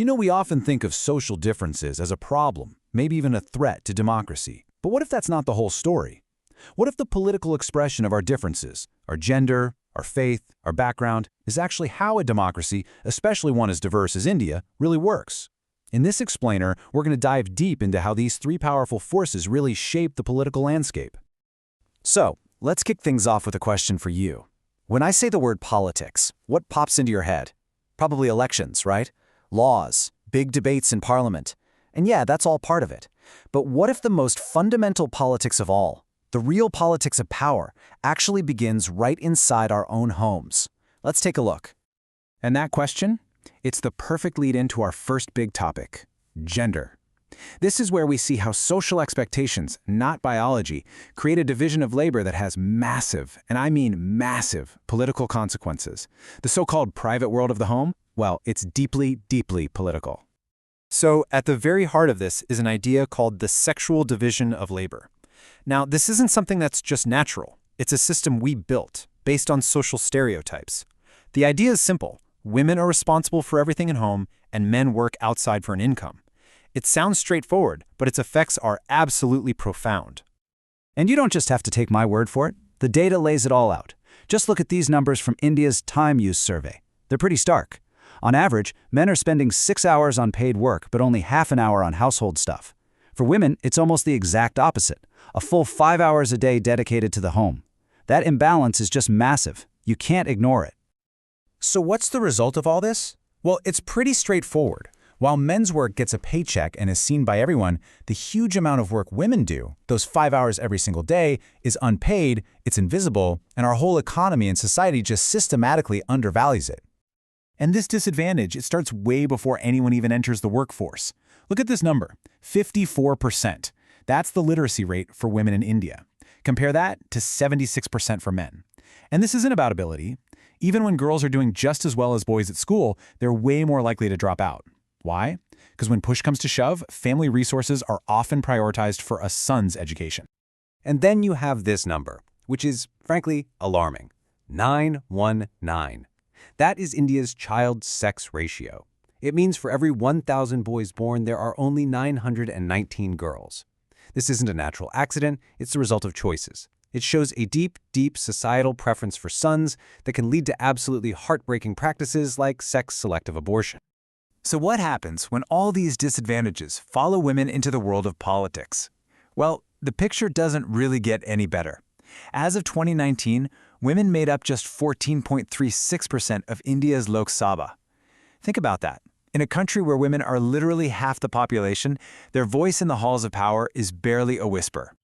We often think of social differences as a problem, maybe even a threat to democracy. But what if that's not the whole story? What if the political expression of our differences, our gender, our faith, our background, is actually how a democracy, especially one as diverse as India, really works? In this explainer, we're going to dive deep into how these three powerful forces really shape the political landscape. So, let's kick things off with a question for you. When I say the word politics, what pops into your head? Probably elections, right? Laws, big debates in parliament. And yeah, that's all part of it. But what if the most fundamental politics of all, the real politics of power, actually begins right inside our own homes? Let's take a look. And that question? It's the perfect lead into our first big topic, gender. This is where we see how social expectations, not biology, create a division of labor that has massive, and I mean massive, political consequences. The so-called private world of the home? Well, it's deeply, deeply political. So, at the very heart of this is an idea called the sexual division of labor. Now, this isn't something that's just natural. It's a system we built, based on social stereotypes. The idea is simple. Women are responsible for everything at home, and men work outside for an income. It sounds straightforward, but its effects are absolutely profound. And you don't just have to take my word for it. The data lays it all out. Just look at these numbers from India's time use survey. They're pretty stark. On average, men are spending 6 hours on paid work, but only half an hour on household stuff. For women, it's almost the exact opposite. A full 5 hours a day dedicated to the home. That imbalance is just massive. You can't ignore it. So what's the result of all this? Well, it's pretty straightforward. While men's work gets a paycheck and is seen by everyone, the huge amount of work women do, those 5 hours every single day, is unpaid, it's invisible, and our whole economy and society just systematically undervalues it. And this disadvantage, it starts way before anyone even enters the workforce. Look at this number, 54%. That's the literacy rate for women in India. Compare that to 76% for men. And this isn't about ability. Even when girls are doing just as well as boys at school, they're way more likely to drop out. Why? Because when push comes to shove, family resources are often prioritized for a son's education. And then you have this number, which is, frankly, alarming. 919. That is India's child-sex ratio. It means for every 1,000 boys born, there are only 919 girls. This isn't a natural accident, it's the result of choices. It shows a deep, deep societal preference for sons that can lead to absolutely heartbreaking practices like sex-selective abortion. So what happens when all these disadvantages follow women into the world of politics? Well, the picture doesn't really get any better. As of 2019, women made up just 14.36% of India's Lok Sabha. Think about that. In a country where women are literally half the population, their voice in the halls of power is barely a whisper.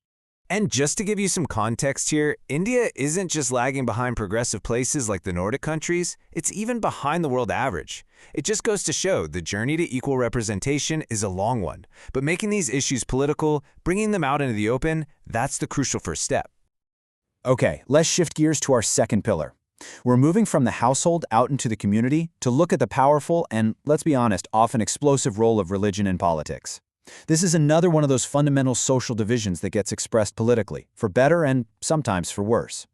And just to give you some context here, India isn't just lagging behind progressive places like the Nordic countries, it's even behind the world average. It just goes to show the journey to equal representation is a long one, but making these issues political, bringing them out into the open, that's the crucial first step. Okay, let's shift gears to our second pillar. We're moving from the household out into the community to look at the powerful and, let's be honest, often explosive role of religion in politics. This is another one of those fundamental social divisions that gets expressed politically, for better and sometimes for worse.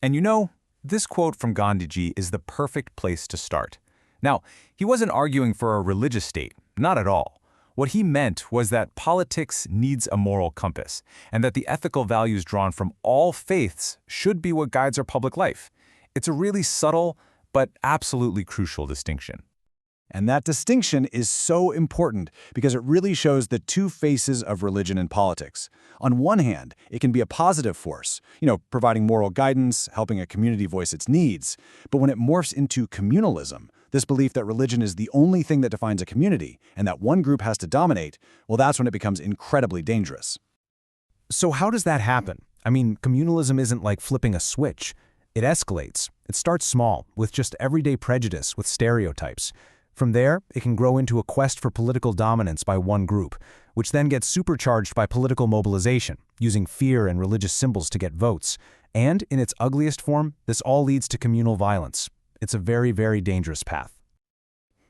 And this quote from Gandhiji is the perfect place to start. Now, he wasn't arguing for a religious state, not at all. What he meant was that politics needs a moral compass, and that the ethical values drawn from all faiths should be what guides our public life. It's a really subtle, but absolutely crucial distinction. And that distinction is so important because it really shows the two faces of religion and politics. On one hand, it can be a positive force, providing moral guidance, helping a community voice its needs. But when it morphs into communalism, this belief that religion is the only thing that defines a community and that one group has to dominate, well, that's when it becomes incredibly dangerous. So how does that happen? I mean, communalism isn't like flipping a switch. It escalates. It starts small, with just everyday prejudice, with stereotypes. From there, it can grow into a quest for political dominance by one group, which then gets supercharged by political mobilization, using fear and religious symbols to get votes. And, in its ugliest form, this all leads to communal violence. It's a very, very dangerous path.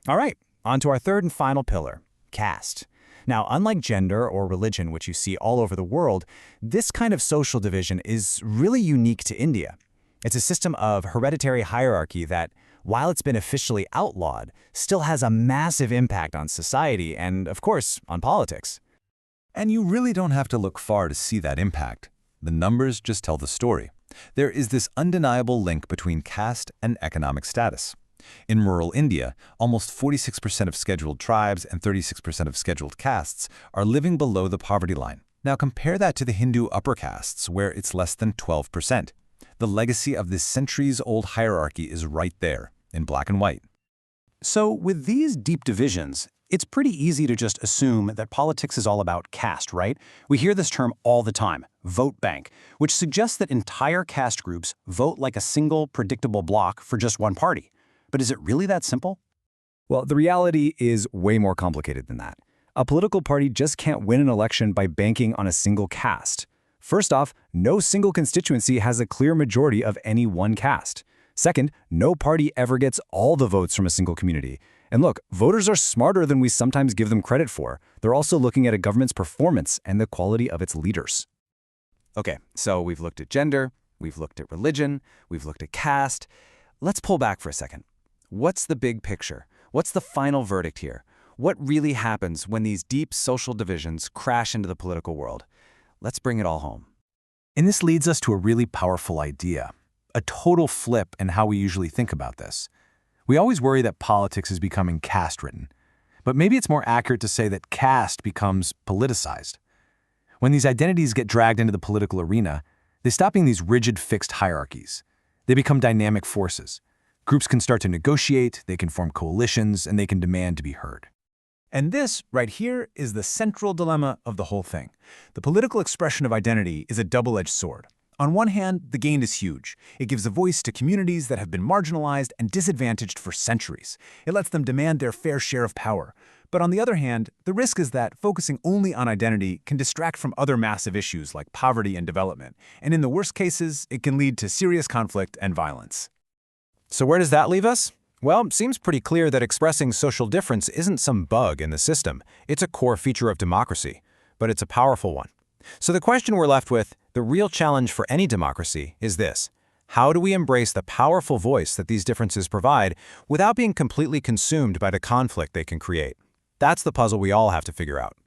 All right, on to our third and final pillar, caste. Now, unlike gender or religion, which you see all over the world, this kind of social division is really unique to India. It's a system of hereditary hierarchy that, while it's been officially outlawed, still has a massive impact on society and, of course, on politics. And you really don't have to look far to see that impact. The numbers just tell the story. There is this undeniable link between caste and economic status. In rural India, almost 46% of scheduled tribes and 36% of scheduled castes are living below the poverty line. Now compare that to the Hindu upper castes, where it's less than 12%. The legacy of this centuries-old hierarchy is right there, in black and white. So with these deep divisions, it's pretty easy to just assume that politics is all about caste, right? We hear this term all the time, vote bank, which suggests that entire caste groups vote like a single, predictable block for just one party. But is it really that simple? Well, the reality is way more complicated than that. A political party just can't win an election by banking on a single caste. First off, no single constituency has a clear majority of any one caste. Second, no party ever gets all the votes from a single community. And look, voters are smarter than we sometimes give them credit for. They're also looking at a government's performance and the quality of its leaders. Okay, so we've looked at gender, we've looked at religion, we've looked at caste. Let's pull back for a second. What's the big picture? What's the final verdict here? What really happens when these deep social divisions crash into the political world? Let's bring it all home. And this leads us to a really powerful idea, a total flip in how we usually think about this. We always worry that politics is becoming caste-ridden, but maybe it's more accurate to say that caste becomes politicized. When these identities get dragged into the political arena, they stop being these rigid, fixed hierarchies. They become dynamic forces. Groups can start to negotiate, they can form coalitions, and they can demand to be heard. And this, right here, is the central dilemma of the whole thing. The political expression of identity is a double-edged sword. On one hand, the gain is huge. It gives a voice to communities that have been marginalized and disadvantaged for centuries. It lets them demand their fair share of power. But on the other hand, the risk is that focusing only on identity can distract from other massive issues like poverty and development. And in the worst cases, it can lead to serious conflict and violence. So where does that leave us? Well, it seems pretty clear that expressing social difference isn't some bug in the system. It's a core feature of democracy, but it's a powerful one. So the question we're left with, the real challenge for any democracy, is this. How do we embrace the powerful voice that these differences provide without being completely consumed by the conflict they can create? That's the puzzle we all have to figure out.